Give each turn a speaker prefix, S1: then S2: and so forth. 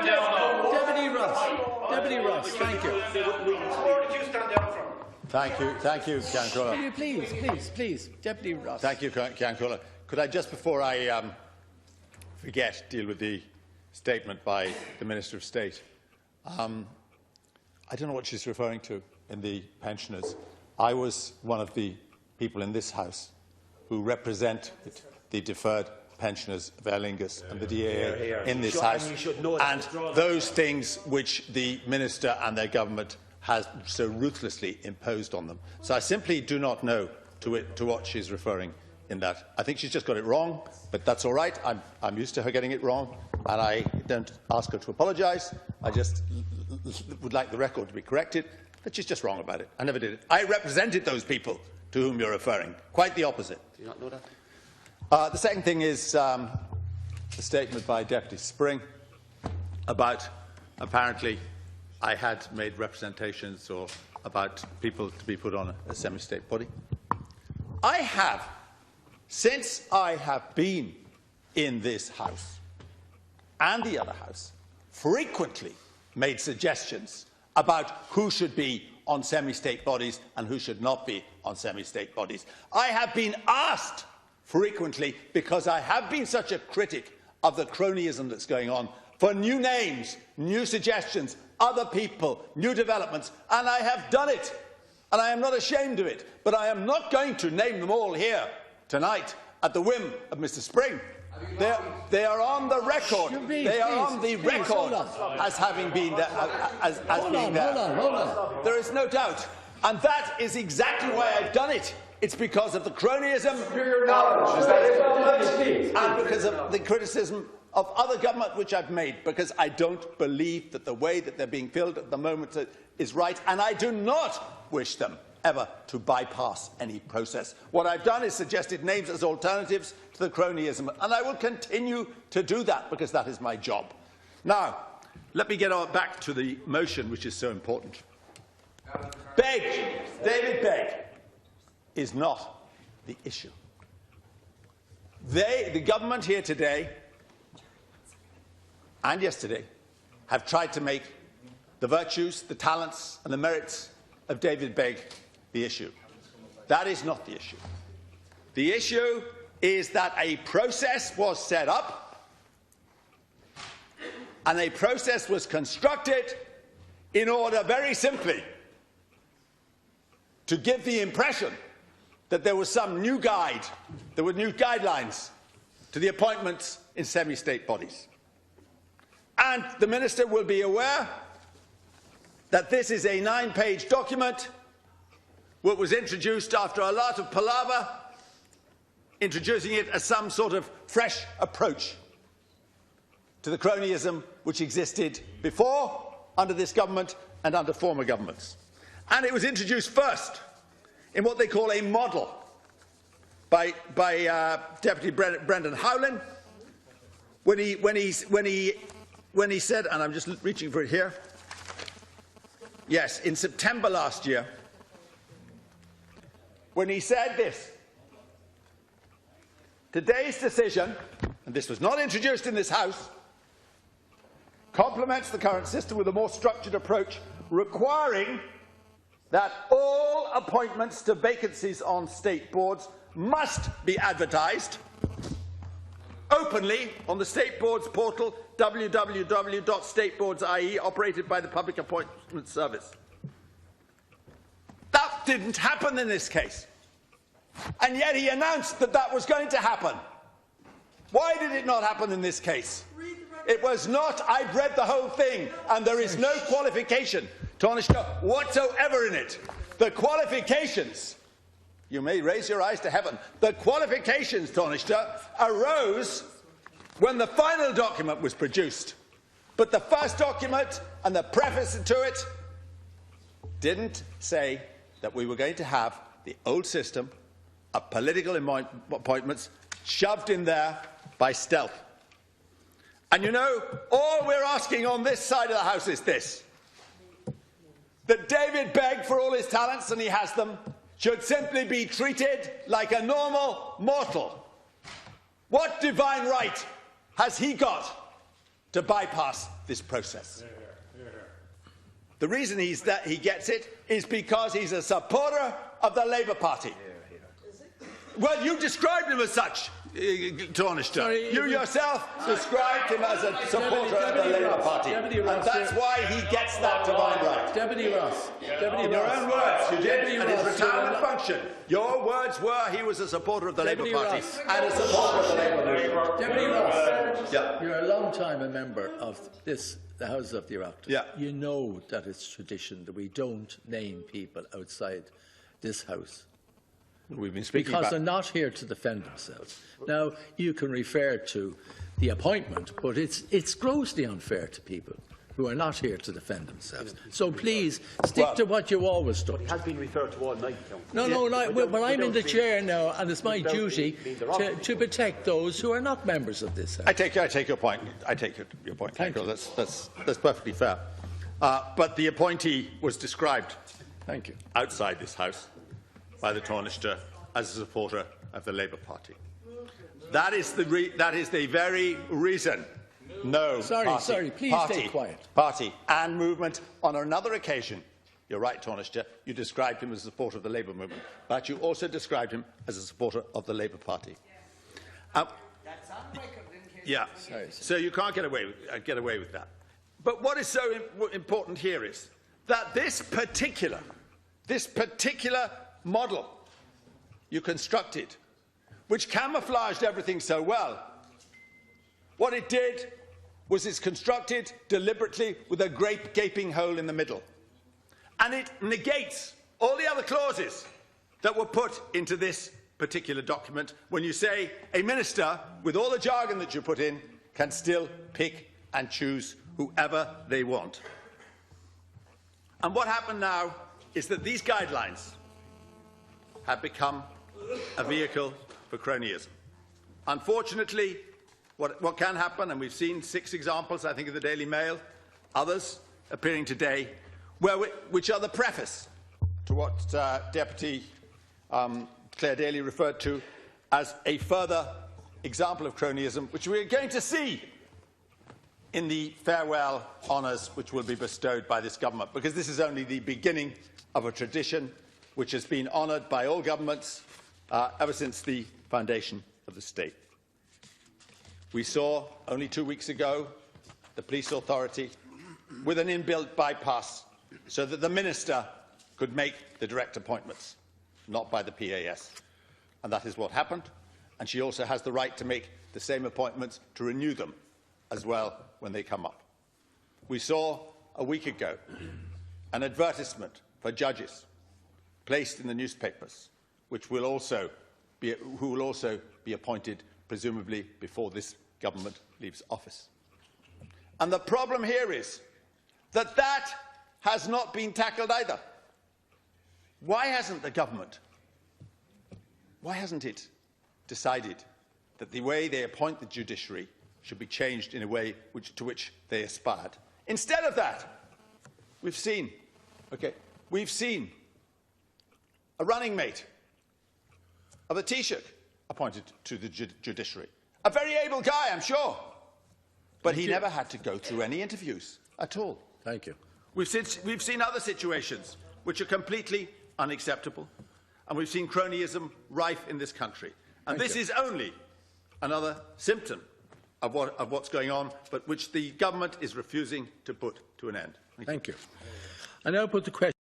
S1: stand down.
S2: Deputy Ross, thank you.
S1: Or did you stand down from?
S3: Thank you, Ciancula.
S2: Please, Deputy Ross.
S3: Thank you, Ciancula. Could I, just before I forget, deal with the statement by the Minister of State? I don't know what she's referring to in the pensioners. I was one of the people in this House who represented the deferred pensioners of Aer Lingus and the DAA in this House, and those things which the Minister and their government has so ruthlessly imposed on them. So I simply do not know to what she's referring in that. I think she's just got it wrong, but that's all right. I'm used to her getting it wrong, and I don't ask her to apologise. I just would like the record to be corrected that she's just wrong about it. I never did it. I represented those people to whom you're referring. Quite the opposite.
S1: Do you not know that?
S3: The second thing is the statement by Deputy Spring about apparently I had made representations or about people to be put on a semi-state body. I have, since I have been in this House and the other House, frequently made suggestions about who should be on semi-state bodies and who should not be on semi-state bodies. I have been asked frequently, because I have been such a critic of the cronyism that's going on, for new names, new suggestions, other people, new developments, and I have done it. And I am not ashamed of it. But I am not going to name them all here tonight at the whim of Mr. Spring. They are on the record. They are on the record as having been there. Hold on. There is no doubt. And that is exactly why I've done it. It's because of the cronyism and because of the criticism of other government which I've made, because I don't believe that the way that they're being filled at the moment is right, and I do not wish them ever to bypass any process. What I've done is suggested names as alternatives to the cronyism, and I will continue to do that because that is my job. Now, let me get back to the motion, which is so important. David Begg is not the issue. The government here today and yesterday have tried to make the virtues, the talents and the merits of David Begg the issue. That is not the issue. The issue is that a process was set up and a process was constructed in order, very simply, to give the impression that there was some new guide, there were new guidelines to the appointments in semi-state bodies. And the Minister will be aware that this is a 9-page document which was introduced after a lot of palaver, introducing it as some sort of fresh approach to the cronyism which existed before, under this government and under former governments. And it was introduced first in what they call a model by Deputy Brendan Howlin when he said, and I'm just reaching for it here, yes, in September last year, when he said this: today's decision, and this was not introduced in this House, complements the current system with a more structured approach requiring that all appointments to vacancies on state boards must be advertised openly on the State Boards portal, www.stateboards.ie, operated by the Public Appointments Service. That didn't happen in this case. And yet he announced that that was going to happen. Why did it not happen in this case? It was not. I've read the whole thing, and there is no qualification, Tánaiste, whatsoever in it. The qualifications, you may raise your eyes to heaven, the qualifications, Tánaiste, arose when the final document was produced. But the first document and the preface to it didn't say that we were going to have the old system of political appointments shoved in there by stealth. And you know, all we're asking on this side of the House is this: that David Begg, for all his talents, and he has them, should simply be treated like a normal mortal. What divine right has he got to bypass this process. The reason he gets it is because he's a supporter of the Labour Party. Well, you described him as such, Tánaiste. You yourself described him as a supporter of the Labour Party. And that's why he gets that divine right.
S2: Deputy Ross.
S3: In your own words, you did, and his retirement function. Your words were he was a supporter of the Labour Party and a supporter of the Labour movement.
S2: Deputy Ross, you're a long time a member of the House of the Oireachtas.
S3: Yeah.
S2: You know that it's tradition that we don't name people outside this House.
S3: We've been speaking
S2: because
S3: about...
S2: they're not here to defend themselves. Now, you can refer to the appointment, but it's grossly unfair to people who are not here to defend themselves. So please, stick to what you always do.
S4: It has been referred to all night,
S2: No, well, I'm in the chair now, and it's my duty to protect those who are not members of this House.
S3: I take your point. I take your point.
S2: Thank you.
S3: That's perfectly fair. But the appointee was described outside this House by the Tánaiste as a supporter of the Labour Party. That is the very reason. No.
S2: Sorry, please stay quiet.
S3: Party and movement. On another occasion, you're right, Tánaiste, you described him as a supporter of the Labour movement, but you also described him as a supporter of the Labour Party.
S1: That's on record in case.
S3: Yeah. So you can't get away with that. But what is so important here is that this particular model you constructed, which camouflaged everything so well, what it did was it's constructed deliberately with a great gaping hole in the middle. And it negates all the other clauses that were put into this particular document when you say a minister, with all the jargon that you put in, can still pick and choose whoever they want. And what happened now is that these guidelines have become a vehicle for cronyism. Unfortunately, what can happen, and we've seen 6 examples, I think, in the Daily Mail, others appearing today, which are the preface to what Deputy Claire Daly referred to as a further example of cronyism, which we are going to see in the farewell honours which will be bestowed by this government, because this is only the beginning of a tradition which has been honoured by all governments ever since the foundation of the state. We saw only 2 weeks ago the police authority with an inbuilt bypass so that the minister could make the direct appointments, not by the PAS. And that is what happened. And she also has the right to make the same appointments, to renew them as well when they come up. We saw a week ago an advertisement for judges placed in the newspapers, who will also be appointed, presumably before this government leaves office. And the problem here is that that has not been tackled either. Why hasn't the government, why hasn't it decided that the way they appoint the judiciary should be changed in a way to which they aspired? Instead of that, we've seen a running mate of the Taoiseach appointed to the judiciary. A very able guy, I'm sure. But he never had to go through any interviews at all.
S2: Thank you.
S3: We've seen other situations which are completely unacceptable, and we've seen cronyism rife in this country. And this is only another symptom of what's going on, but which the government is refusing to put to an end.
S2: Thank you. I now put the question.